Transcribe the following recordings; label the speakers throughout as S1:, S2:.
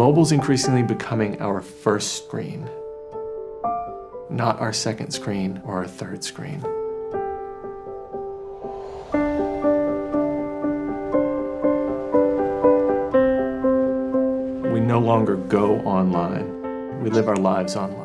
S1: Mobile's increasingly becoming our first screen, not our second screen or our third screen. We no longer go online. We live our lives online.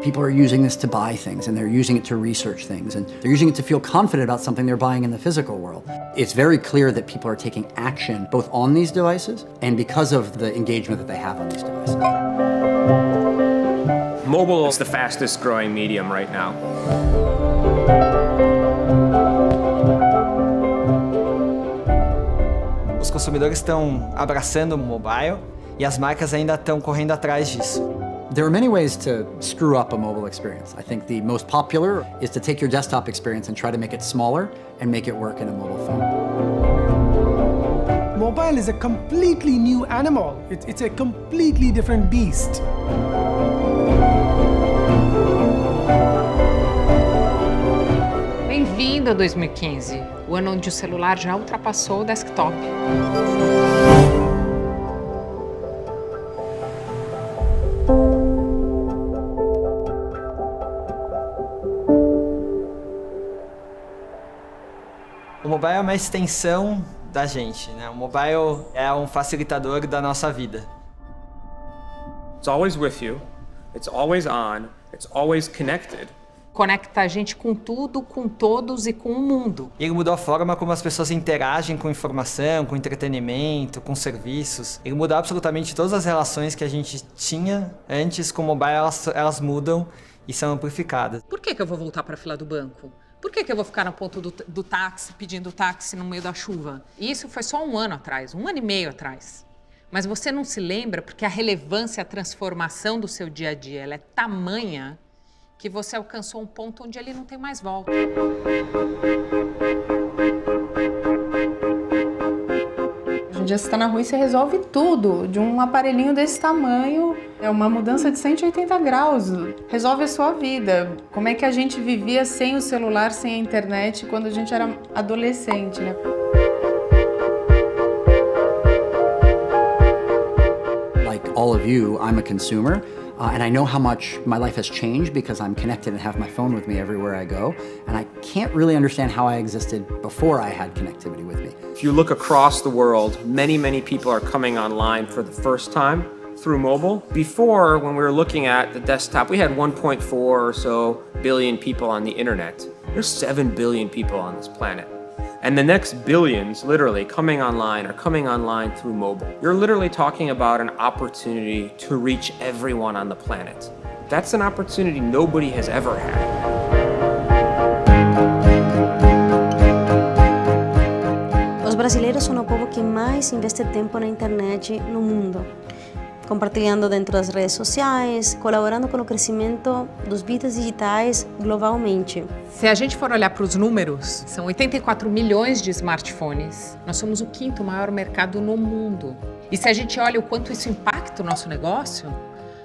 S2: People are using this to buy things, and they're using it to research things, and they're using it to feel confident about something they're buying in the physical world. It's very clear that people are taking action both on these devices and because of the engagement that they have on these devices.
S3: Mobile is the fastest growing medium right now.
S4: Os consumidores estão abraçando o mobile e as marcas ainda estão correndo atrás disso.
S2: There are many ways to screw up a mobile experience. I think the most popular is to take your desktop experience and try to make it smaller and make it work in a mobile phone.
S5: Mobile is a completely new animal. It's a completely different beast.
S6: Bem-vindo a 2015, o ano onde o celular já ultrapassou o desktop.
S4: O mobile é uma extensão da gente, né? O mobile é um facilitador da nossa vida.
S3: It's always with you, it's always on, it's always connected.
S6: Conecta a gente com tudo, com todos e com o mundo.
S4: Ele mudou a forma como as pessoas interagem com informação, com entretenimento, com serviços. Ele mudou absolutamente todas as relações que a gente tinha antes com o mobile, elas mudam e são amplificadas.
S6: Por que eu vou voltar para a fila do banco? Por que eu vou ficar no ponto do táxi, pedindo táxi no meio da chuva? E isso foi só 1 ano atrás, 1 ano e meio atrás. Mas você não se lembra porque a relevância, a transformação do seu dia a dia, ela é tamanha que você alcançou um ponto onde ele não tem mais volta.
S7: Hoje em dia você está na rua e você resolve tudo de um aparelhinho desse tamanho. É uma mudança de 180 graus, resolve a sua vida. Como é que a gente vivia sem o celular, sem a internet, quando a gente era adolescente, né?
S2: Like all of you, I'm a consumer. And I know how much my life has changed because I'm connected and have my phone with me everywhere I go. And I can't really understand how I existed before I had connectivity with me.
S3: If you look across the world, many people are coming online for the first time through mobile. Before, when we were looking at the desktop, we had 1.4 or so billion people on the internet. There's 7 billion people on this planet. And the next billions, literally, coming online are coming online through mobile. You're literally talking about an opportunity to reach everyone on the planet. That's an opportunity nobody has ever had.
S8: Os brasileiros são o povo que mais investe tempo na internet no mundo, compartilhando dentro das redes sociais, colaborando com o crescimento dos vídeos digitais globalmente.
S6: Se a gente for olhar para os números, são 84 milhões de smartphones. Nós somos o 5º maior mercado no mundo. E se a gente olha o quanto isso impacta o nosso negócio,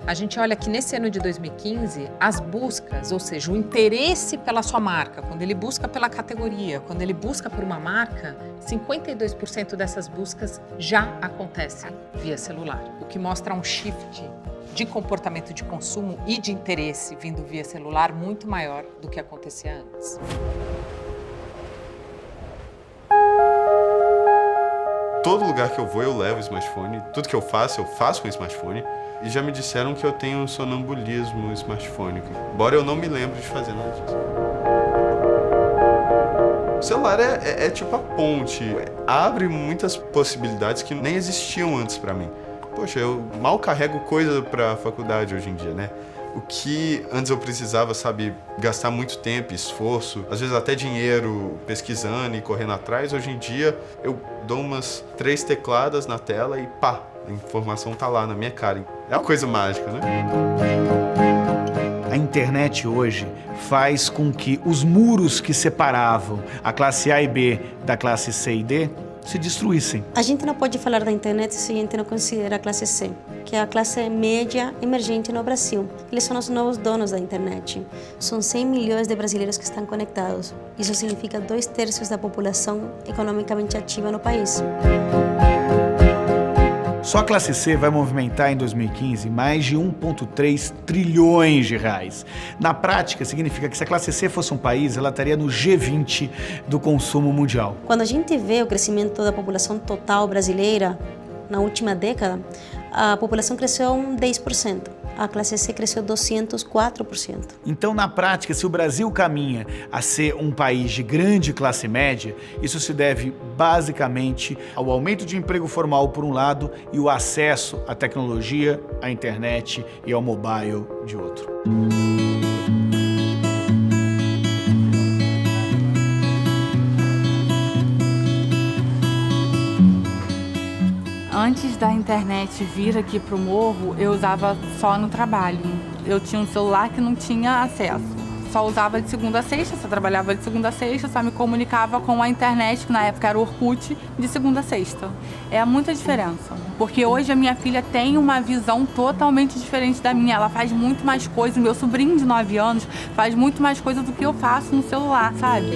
S6: a gente olha que nesse ano de 2015, as buscas, ou seja, o interesse pela sua marca, quando ele busca pela categoria, quando ele busca por uma marca, 52% dessas buscas já acontecem via celular, o que mostra um shift de comportamento de consumo e de interesse vindo via celular muito maior do que acontecia antes.
S9: Todo lugar que eu vou, eu levo o smartphone. Tudo que eu faço com o smartphone. E já me disseram que eu tenho sonambulismo smartphônico. Embora eu não me lembre de fazer nada disso. O celular é tipo a ponte. Abre muitas possibilidades que nem existiam antes pra mim. Poxa, eu mal carrego coisa pra faculdade hoje em dia, né? O que antes eu precisava, sabe, gastar muito tempo, esforço, às vezes até dinheiro pesquisando e correndo atrás, hoje em dia eu dou umas 3 tecladas na tela e pá, a informação tá lá na minha cara. É uma coisa mágica, né?
S10: A internet hoje faz com que os muros que separavam a classe A e B da classe C e D se destruíssem.
S8: A gente não pode falar da internet se a gente não considera a classe C, que é a classe média emergente no Brasil. Eles são os novos donos da internet. São 100 milhões de brasileiros que estão conectados. Isso significa 2/3 da população economicamente ativa no país.
S10: Só a classe C vai movimentar em 2015 mais de 1,3 trilhões de reais. Na prática, significa que se a classe C fosse um país, ela estaria no G20 do consumo mundial.
S8: Quando a gente vê o crescimento da população total brasileira na última década, a população cresceu 10%. A classe C cresceu 204%.
S10: Então, na prática, se o Brasil caminha a ser um país de grande classe média, isso se deve basicamente ao aumento de emprego formal por um lado e o acesso à tecnologia, à internet e ao mobile de outro.
S11: Antes da internet vir aqui pro morro, eu usava só no trabalho. Eu tinha um celular que não tinha acesso. Só usava de segunda a sexta, só trabalhava de segunda a sexta, só me comunicava com a internet, que na época era o Orkut, de segunda a sexta. É muita diferença. Porque hoje a minha filha tem uma visão totalmente diferente da minha. Ela faz muito mais coisas. Meu sobrinho de 9 anos faz muito mais coisas do que eu faço no celular, sabe?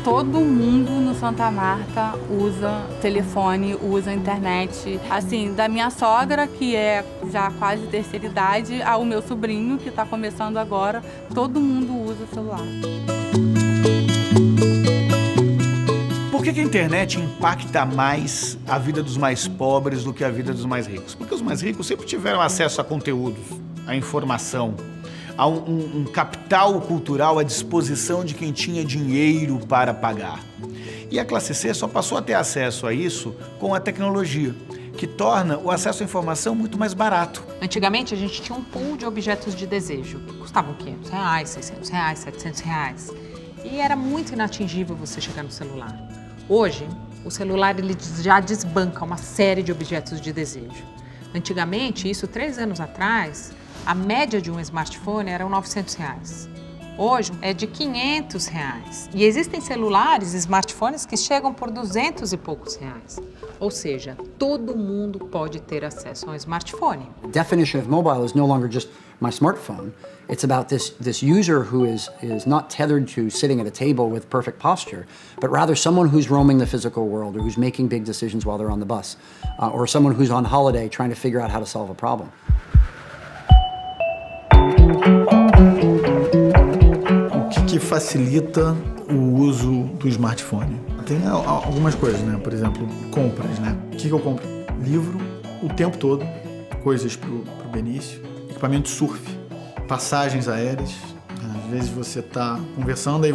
S11: Todo mundo no Santa Marta usa telefone, usa internet. Assim, da minha sogra, que é já quase terceira idade, ao meu sobrinho, que está começando agora, todo mundo usa celular.
S10: Por que a internet impacta mais a vida dos mais pobres do que a vida dos mais ricos? Porque os mais ricos sempre tiveram acesso a conteúdos, a informação, a um capital cultural à disposição de quem tinha dinheiro para pagar. E a classe C só passou a ter acesso a isso com a tecnologia, que torna o acesso à informação muito mais barato.
S6: Antigamente, a gente tinha um pool de objetos de desejo. Custavam R$500, R$600, R$700. E era muito inatingível você chegar no celular. Hoje, o celular ele já desbanca uma série de objetos de desejo. Antigamente, isso 3 anos atrás, a média de um smartphone era R$900. Hoje é de R$500. E existem celulares, smartphones que chegam por R$200 e poucos. Ou seja, todo mundo pode ter acesso a um smartphone.
S2: The definition of mobile is no longer just my smartphone. It's about this user who is not tethered to sitting at a table with perfect posture, but rather someone who's roaming the physical world or who's making big decisions while they're on the bus, or someone who's on holiday trying to figure out how to solve a problem.
S12: O que facilita o uso do smartphone? Tem algumas coisas, né? Por exemplo, compras, né? O que eu compro? Livro o tempo todo, coisas pro Benício, equipamento de surf, passagens aéreas. Às vezes você tá conversando, aí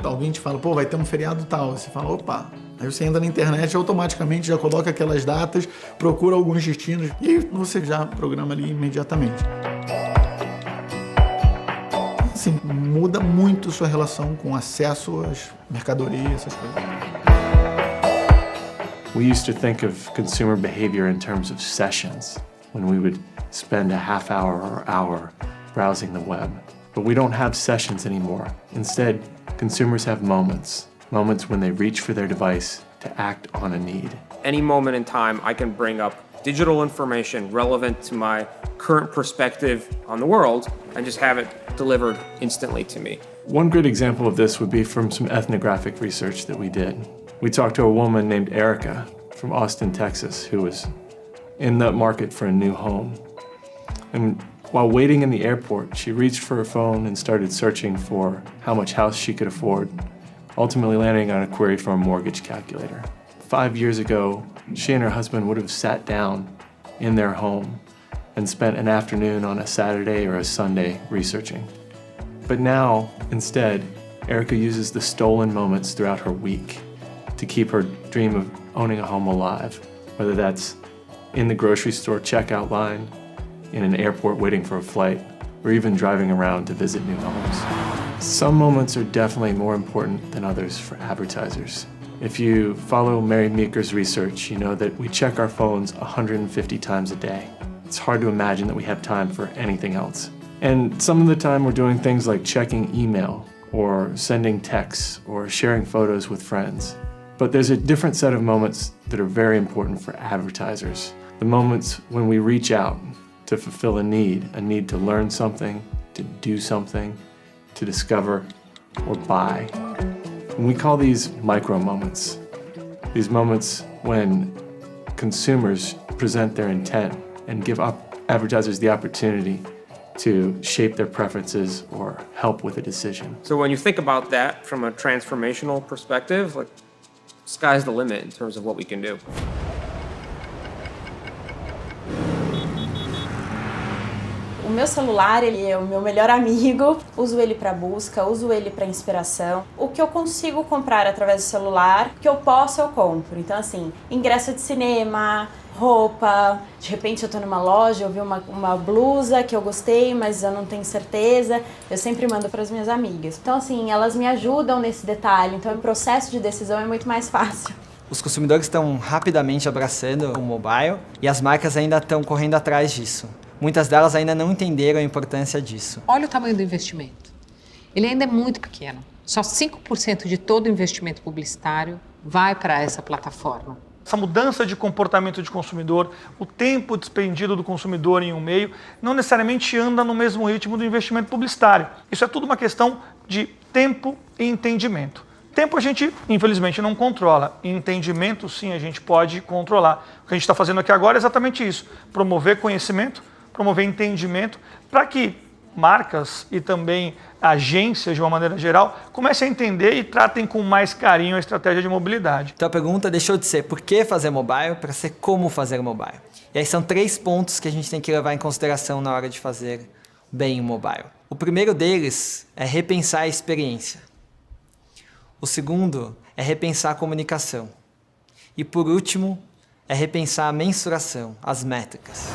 S12: alguém te fala, pô, vai ter um feriado tal. Você fala, opa. Aí você entra na internet, automaticamente já coloca aquelas datas, procura alguns destinos e aí você já programa ali imediatamente. Assim, muda muito sua relação com acesso às mercadorias, essas coisas.
S1: We used to think of consumer behavior in terms of sessions, when we would spend a half hour or hour browsing the web. But we don't have sessions anymore. Instead, consumers have moments when they reach for their device to act on a need.
S3: Any moment in time, I can bring up digital information relevant to my current perspective on the world and just have it delivered instantly to me.
S1: One great example of this would be from some ethnographic research that we did. We talked to a woman named Erica from Austin, Texas, who was in the market for a new home. And while waiting in the airport, she reached for her phone and started searching for how much house she could afford, ultimately landing on a query for a mortgage calculator. 5 years ago, she and her husband would have sat down in their home and spent an afternoon on a Saturday or a Sunday researching. But now, instead, Erica uses the stolen moments throughout her week to keep her dream of owning a home alive, whether that's in the grocery store checkout line, in an airport waiting for a flight, or even driving around to visit new homes. Some moments are definitely more important than others for advertisers. If you follow Mary Meeker's research, you know that we check our phones 150 times a day. It's hard to imagine that we have time for anything else. And some of the time we're doing things like checking email, or sending texts, or sharing photos with friends. But there's a different set of moments that are very important for advertisers. The moments when we reach out to fulfill a need to learn something, to do something, to discover, or buy. And we call these micro moments. These moments when consumers present their intent and give advertisers the opportunity to shape their preferences or help with a decision.
S3: So when you think about that from a transformational perspective, like, sky's the limit in terms of what we can do.
S13: O meu celular, ele é o meu melhor amigo. Uso ele para busca, uso ele para inspiração. O que eu consigo comprar através do celular, o que eu posso, eu compro. Então, assim, ingresso de cinema, roupa. De repente eu tô numa loja, eu vi uma blusa que eu gostei, mas eu não tenho certeza. Eu sempre mando para as minhas amigas. Então, assim, elas me ajudam nesse detalhe. Então, o processo de decisão é muito mais fácil.
S4: Os consumidores estão rapidamente abraçando o mobile e as marcas ainda estão correndo atrás disso. Muitas delas ainda não entenderam a importância disso.
S6: Olha o tamanho do investimento. Ele ainda é muito pequeno. Só 5% de todo o investimento publicitário vai para essa plataforma.
S5: Essa mudança de comportamento de consumidor, o tempo despendido do consumidor em um meio, não necessariamente anda no mesmo ritmo do investimento publicitário. Isso é tudo uma questão de tempo e entendimento. Tempo a gente, infelizmente, não controla. Entendimento, sim, a gente pode controlar. O que a gente está fazendo aqui agora é exatamente isso. Promover conhecimento, promover entendimento, para que marcas e também agências, de uma maneira geral, comecem a entender e tratem com mais carinho a estratégia de mobilidade.
S4: Então a pergunta deixou de ser por que fazer mobile para ser como fazer mobile. E aí são 3 pontos que a gente tem que levar em consideração na hora de fazer bem o mobile. O primeiro deles é repensar a experiência. O segundo é repensar a comunicação. E por último, é repensar a mensuração, as métricas.